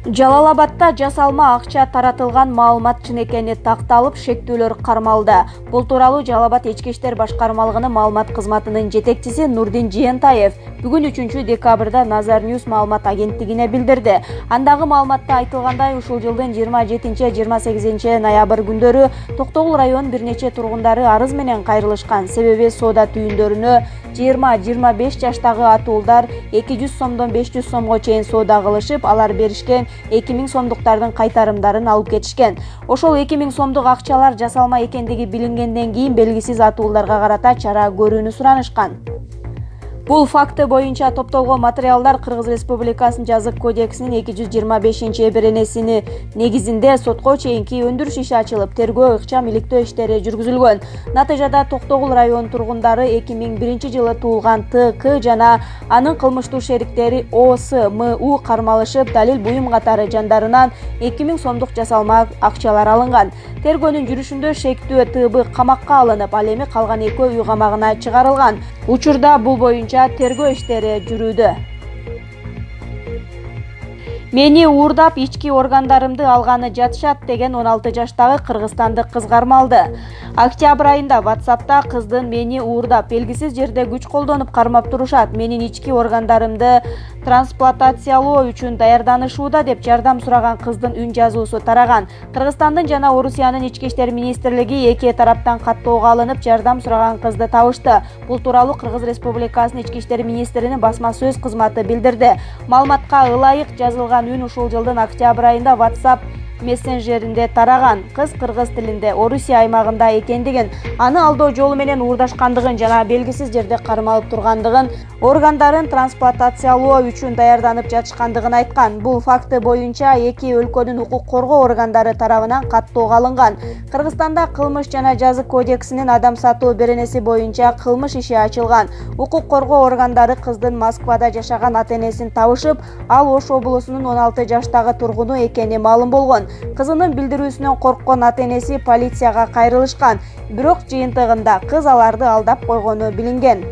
Жалал Абадта жасалма акча таратылган маалымат чын экени такталып, шектүүлөр кармалды. Бул тууралуу Жалал Абад ички иштер башкармалыгынын маалымат кызматынын жетекчиси Нурдин Жыентаев бүгүн 3-декабрда Nazar News маалымат агенттигине билдирди. Андагы маалыматта айтылгандай, ушул жылдын 27-28 ноябрь күндөрү Токтогул районунун бир нече тургундары арыз менен кайрылышкан. Себеби соода түйүндөрүнө 20-25 жаштагы атуулдар 200 сомдон 500 сомго чейин соода кылышып, алар беришкен 2000 сомдуктардын кайтарымдарын алып кетишкен. Ошол 2000 сомдук акчалар жасалма экендиги билингенден кийин белгисиз атуулдарга карата чара көрүүнү суранышкан. Бул факты боюнча топтолгон материалдар Кыргыз Республикасынын жазык кодексинин 225-беренесини негизинде сотко чейинки өндүрүш иши ачылып, тергөө ыкчам иликтөө иштери жүргүзүлгөн. Натыйжада Токтогул районунун тургундары 2001-жылы туулган ТК жана анын кылмыштуу шериктери ОС, МУ кармалышып, далил буюм катары жандарынан 2000 сомдук жасалма акчалар алынган. Тергөөнүн жүрүшүндө шектүү ТБ камакка алынып, ал эми калган экөө үй камагына чыгарылган. Учурда бул боюнча тергөө иштери жүрүүдө. Мени уурдап, ички органдарымды алганы жатышат деген 16 жаштагы кыргызстандык кыз кармалды. Октябрь айында WhatsApp'та кыздын мени уурдап, белгисиз жерде күч колдонуп кармап турушат, менин ички органдарымды трансплантациялоо үчүн даярданышууда деп жардам сураган кыздын үн жазуусу тараган. Кыргызстандын жана Орусиянын ички иштер министрлиги эки тараптан каттоого алынып, жардам сураган кызды табышты. Бул тууралуу Кыргыз Республикасынын ички иштер министринин басма сөз кызматы билдирди. Маалыматка ылайык жазылган үн ушул жылдын октябрь айында WhatsApp мессенджеринде тараган. Кыз кыргыз тилинде Орусия аймагында экендигин, аны алдоо жолу менен уурдашкандыгын жана белгисиз жерде кармалып тургандыгын, органдарын трансплантациялоо үчүн даярданып жатышкандыгын айткан. Бул факты боюнча эки өлкөнүн укук коргоо органдары тарабынан каттоого алынган. Кыргызстанда кылмыш жана жазык кодексинин адам сатуу беренеси боюнча кылмыш иши ачылган. Укук коргоо органдары кыздын Москвада жашаган ата-энесин табышып, ал Ош облусунун 16 жаштагы тургуну экени маалым болгон. Кызынын билдирүүсүнөн корккон ата-энеси полицияга кайрылышкан, бирок жыйынтыгында кыз аларды алдап койгону билинген.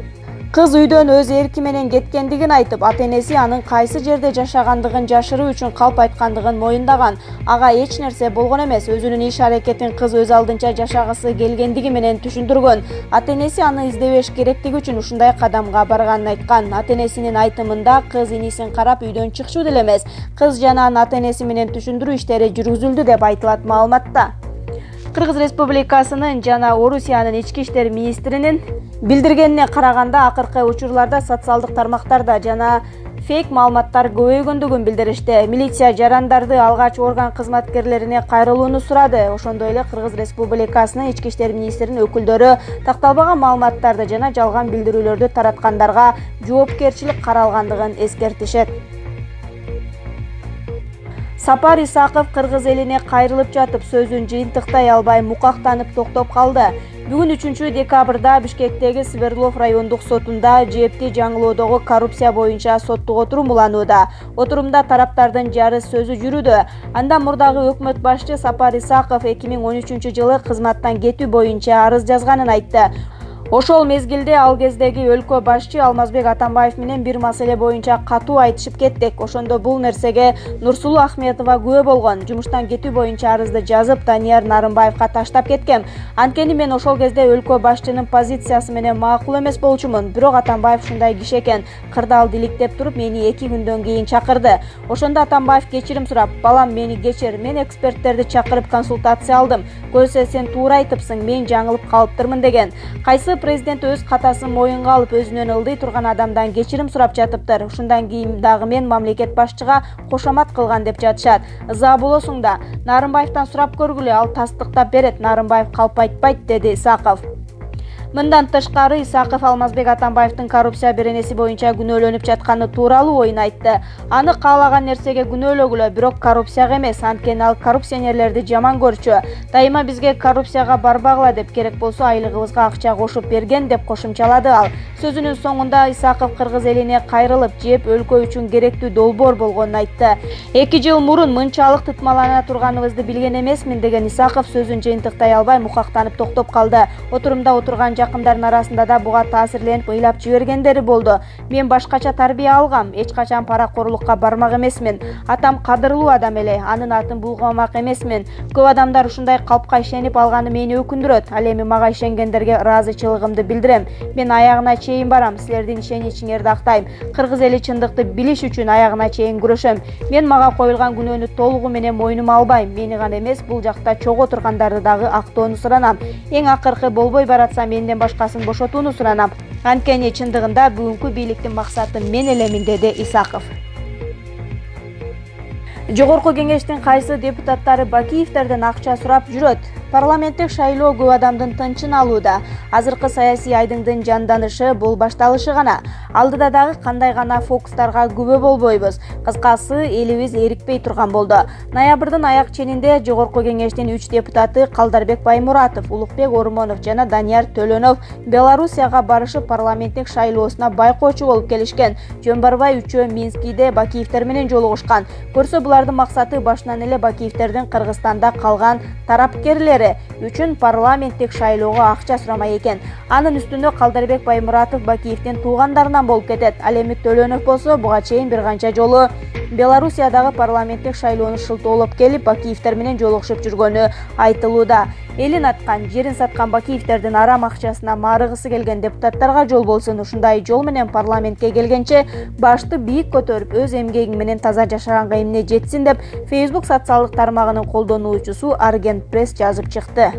Кыз үйдөн өз эрки менен кеткендигин айтып, ата-энеси анын кайсы жерде жашагандыгын жашыруу үчүн калп айткандыгын моюндаган. Ага эч нерсе болгон эмес, өзүнүн иш аракетин кыз өз алдынча жашагысы келгендиги менен түшүндүргөн. Ата-энеси аны издебеш керектиги үчүн ушундай кадамга барганын айткан. Ата-энесинин айтымында кыз инисин карап үйдөн чыкчу деле эмес. Кыз жана анын ата-энеси менен түшүндүрүү иштери жүргүзүлдү деп айтылат маалыматта. Кыргыз Республикасынын жана Орусиянын ички иштер министринин билдиргенине караганда, акыркы учурларда социалдык тармактарда жана фейк маалыматтар көбөйгөндүгүн билдиришти. Милиция жарандарды алгач орган кызматкерлерине кайрылууну сурады. Ошондой эле Кыргыз Республикасынын ички иштер министринин өкүлдөрү такталбаган маалыматтарды жана жалган билдирүүлөрдү тараткандарга жоопкерчилик каралгандыгын эскертишет. Сапар Исаков кыргыз элине кайрылып жатып, сөзүн жыйынтыктай албай мукактанып токтоп калды. Бүгүн 3-декабрда Бишкектеги Сверлов райондук сотунда жепти жаңылоодогу коррупция боюнча соттук отурум уланууда. Отурумда тараптардын жарыс сөзү жүрүүдө. Анда мурдагы өкмөт башчы Сапар Исаков 2013-жылы кызматтан кетүү боюнча арыз жазганын айтты. Ошол мезгилде ал кездеги өлкө башчы Алмазбек Атамбаев менен бир маселе боюнча катуу айтышып кеттик. Ошондо бул нерсеге Нурсулуу Ахметова күбө болгон. Жумуштан кетүү боюнча арызды жазып, Данияр Нарымбаевка таштап кеткем. Анткени мен ошол кезде өлкө башчынын позициясы менен макул эмес болчумун. Бирок Атамбаев ушундай киши экен. Кырдаал иликтеп туруп, мени 2 күндөн кийин чакырды. Ошондо Атамбаев кечирим сурап, "Балам, мени кечир, мен эксперттерди чакырып консультация алдым. Көрсө сен туура айтыпсың, мен жаңылып калыптырмын" деген. Кайсы президент өз катасын моюнга алып, өзүнөн ылдый турган адамдан кечирим сурап жатыптыр. Ушундан кийин дагы мен мамлекет башчыга кошомат кылган деп жатышат. Ыза болосуң да, Нарымбаевтан сурап көргүлө, ал тастыктап берет. Нарымбаев калп айтпайт, деди Исаков. Мындан тышкары Исаков Алмазбек Атамбаевдин коррупция беренеси боюнча күнөөлөнүп жатканы тууралуу оюн айтты. Аны каалаган нерсеге күнөөлөгүлө, бирок коррупцияга эмес, анткени ал коррупционерлерди жаман көрчү. Дайыма бизге коррупцияга барбагыла деп, керек болсо айлыгыбызга акча кошуп берген деп кошумчалады ал. Сөзүнүн соңунда Исаков кыргыз элине кайрылып, жеп өлкө үчүн керектүү долбоор болгонун айтты. 2 жыл мурун мынчалык тытмалана турганыбызды билген эмесмин деген Исаков сөзүн жыйынтыктай албай мукактанып токтоп калды. Отурумда отурган жакындардын арасында да буга таасирленип ыйлап жибергендери болду. Мен башкача тарбия алгам, эч качан паракорлукка бармак эмесмин. Атам кадырлуу адам эле, анын атын булгамак эмесмин. Көп адамдар ушундай калпка ишенип алганы мени өкүндүрөт. Ал эми мага ишенгендерге ыраазычылыгымды билдирем. Мен аягына чейин барам, силердин ишеничиңерди актайм. Кыргыз эли чындыкты билиш үчүн аягына чейин күрөшөм. Мен мага коюлган күнөөнү толугу менен мойнума албайм. Мени гана эмес, бул жакта чогуу тургандарды дагы актоону суранам. Эң акыркы болбой баратса менден башкасын бошотууну суранам. Анткени чындыгында бүгүнкү бийликтин максаты мен элемин, деди Исаков. Жогорку кеңештин кайсы депутаттары Бакиевтерден акча сурап жүрөт? Парламенттик шайлоо көп адамдын тынчын алууда. Азыркы саясий айдыңдын жанданышы бул башталышы гана. Алдыда дагы кандай гана фокустарга күбө болбойбуз. Кыскасы, элибиз эрикпей турган болду. Ноябрдын аяк ченинде Жогорку кеңештин 3 депутаты Калдарбек Баймуратов, Улукбек Ормонов жана Данияр Төлөнов Белоруссияга барышып парламенттик шайлоосуна байкоочу болуп келишкен. Жөн барбай үчөө Минскиде Бакиевтер менен жолугушкан. Көрсө булардын максаты башынан эле Бакиевтердин Кыргызстанда калган тарапкерлери үчүн парламенттик шайлоого акча сурамай экен. Анын үстүнө Калдарбек Баймуратов Бакиевдин туугандарынан болуп кетет. Ал эми Төлөнов болсо буга чейин бир канча жолу Белоруссиядагы парламенттик шайлоону шылтоолоп келип Бакиевтер менен жолугушуп жүргөнү айтылууда. Элин аткан, жерин саткан Бакиевтердин арам акчасына марыгысы келген депутаттарга жол болсун. Ушундай жол менен парламентке келгенче башты бийик көтөрүп, өз эмгегиң менен таза жашаганга эмне жетсин деп Facebook социалдык тармагынын колдонуучусу Аргент Пресс жазып чыкты.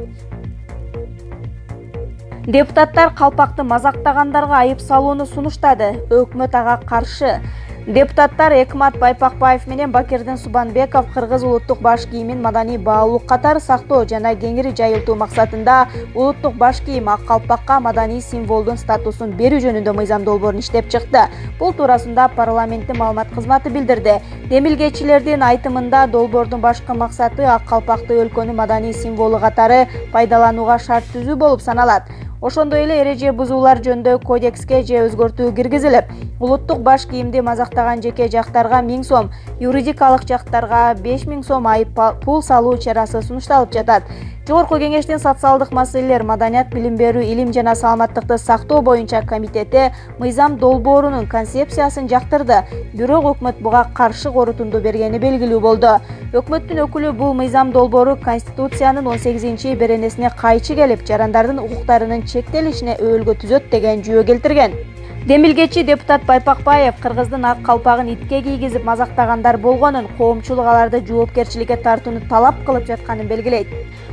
Депутаттар калпакты мазактагандарга айып салууну сунуштады. Өкмөт ага каршы. Депутаттар Экмат Байпакбаев менен Бакирдин Субанбеков Кыргыз улуттук баш кийимин маданий баалуулук катары сактоо жана кеңири жайылтуу максатында улуттук баш кийим ак калпакка маданий символдун статусун берүү жөнүндө мыйзам долбоорун иштеп чыкты. Бул туурасында парламенттин маалымат кызматы билдирди. Демилгечилердин айтымында долбоордун башкы максаты ак калпакты өлкөнүн маданий символу катары пайдаланууга шарт түзүү болуп саналат. Ошондой эле эреже бузуулар жөнүндө кодекске же өзгөртүү киргизилип, улуттук баш кийимди мазактаган жеке жактарга 1000 сом, юридикалык жактарга 5000 сом айып пул салуу чарасы сунушталып жатат. Жогорку кеңештин социалдык маселелер, маданият, билим берүү, илим жана саламаттыкты сактоо боюнча комитети мыйзам долбоорунун концепциясын жактырды. Бирок өкмөт буга каршы корутунду бергени белгилүү болду. Өкмөттүн өкүлү бул мыйзам долбоору Конституциянын 18-беренесине кайчы келип, жарандардын укуктарынын чектелишине өөлгө түзөт деген жүйө келтирген. Демилгечи депутат Байпакбаев Кыргыздын ак калпагын итке кийгизип мазактагандар болгонун, коомчулук аларды жоопкерчиликке тартууну талап кылып жатканын белгилейт.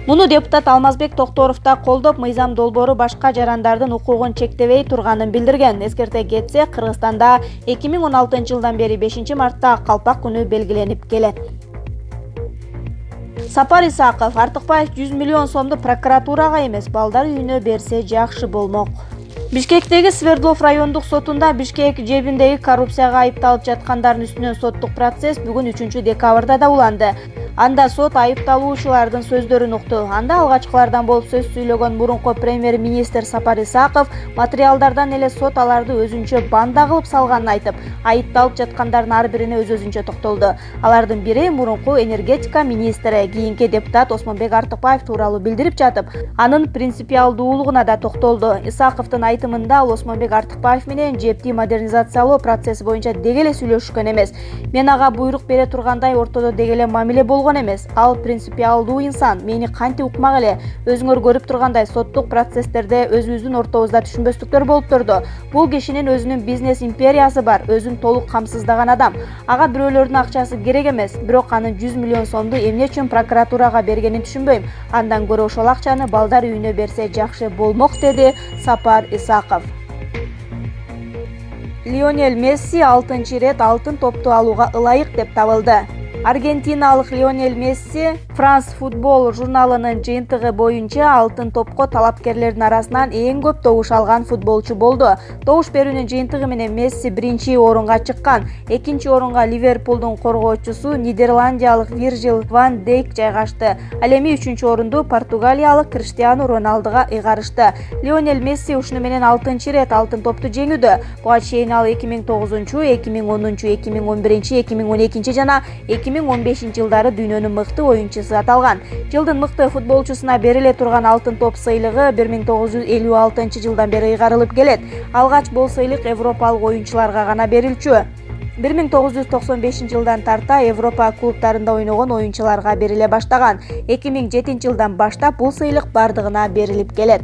Муну депутат Алмазбек Токторов да колдоп, мыйзам долбоору башка жарандардын укугун чектебей турганын билдирген. Эскерте кетсе, Кыргызстанда 2016-жылдан бери 5-мартта ак калпак күнү белгиленип келет. Сапар Исаков: Артыкбаев 100 миллион сомду прокуратурага эмес, балдар үйүнө берсе жакшы болмок. Бишкектеги Свердлов райондук сотунда Бишкек жебиндеги коррупцияга айыпталып жаткандардын үстүнөн соттук процесс бүгүн 3 декабрда да уланды. Анда сот айыпталуучулардын сөздөрүн укту. Анда алгачкылардан болуп сөз сүйлөгөн мурунку премьер-министр Сапар Исаков материалдардан эле сот аларды өзүнчө банда кылып салганын айтып, айыпталып жаткандардын ар бирине өзүнчө токтолду. Алардын бири мурунку энергетика министри, кийинки депутат Осмонбек Артыкбаев тууралуу билдирип жатып, анын принципиалдуулугуна да токтолду. Исаковдун айтымында ал Осмонбек Артыкбаев менен жепти модернизациялоо процесси боюнча дегеле сүйлөшкөн эмес. Мен ага буйрук бере тургандай ортодо дегеле мамиле болгон эмес. Ал принципиалдуу инсан, мени канти укмак эле. Өзүңөр көрүп тургандай соттук процесстерде өзүбүздүн ортобузда түшүнбөстүктөр болуп турду. Бул кишинин өзүнүн бизнес империясы бар, өзүн толук камсыздаган адам. Ага бирөөлөрдүн акчасы керек эмес, бирок анын 100 миллион сомду эмне үчүн прокуратурага бергенин түшүнбөйм. Андан көрө ошол акчаны балдар үйүнө берсе жакшы болмок, деди Сапар Исаков. Лионель Месси 6-рет алтын топту алууга ылайык деп табылды. Аргентиналык Лионель Месси France Football журналынын жыйынтыгы боюнча алтын топко талапкерлердин арасынан эң көп добуш алган футболчу болду. Добуш берүүнүн жыйынтыгы менен Месси 1-орунга чыккан. 2-орунга Ливерпулдун коргоочусу Нидерландиялык Вирджил ван Дейк жайгашты. Ал эми 3-орунду Португалиялык Криштиану Роналдуга ыйгарышты. Лионель Месси ушуну менен 6-рет алтын топту жеңүүдө. Буга чейин ал 2009, 2010, 2011, 2012 жана 2015-жылдары дүйнөнүн мыкты оюнчусу аталган. Жылдын мыкты футболчусуна бериле турган алтын топ сыйлыгы 1956-жылдан бери ыйгарылып келет. Алгач бул сыйлык европалык оюнчуларга гана берилчү. 1995-жылдан тарта Европа клубтарында ойногон оюнчуларга бериле баштаган. 2007-жылдан баштап бул сыйлык бардыгына берилип келет.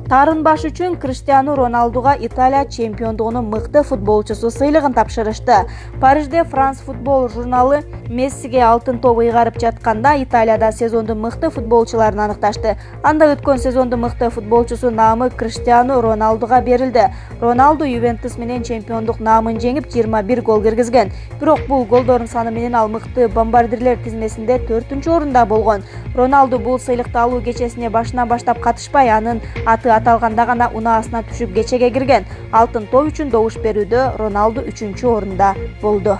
Тарын баш үчүн Криштиану Роналдуга Италия чемпиондугунун мыкты футболчусу сыйлыгын тапшырышты. Парижде France Football журналы Мессиге алтын топ ыйгарып жатканда Италияда сезондун мыкты футболчуларын аныкташты. Анда өткөн сезондун мыкты футболчусу наамы Криштиану Роналдуга берилди. Роналду Ювентус менен чемпиондук наамын жеңип 21 гол киргизген. Бирок бул голдордун саны менен ал мыкты бомбардирлер тизмесинде 4-орунда болгон. Роналду бул сыйлыкты алуу кечесине башынан баштап катышпай, анын аты аталганда гана унаасына түшүп кечеге кирген. Алтын топ үчүн добуш берүүдө Роналду 3-орунда болду.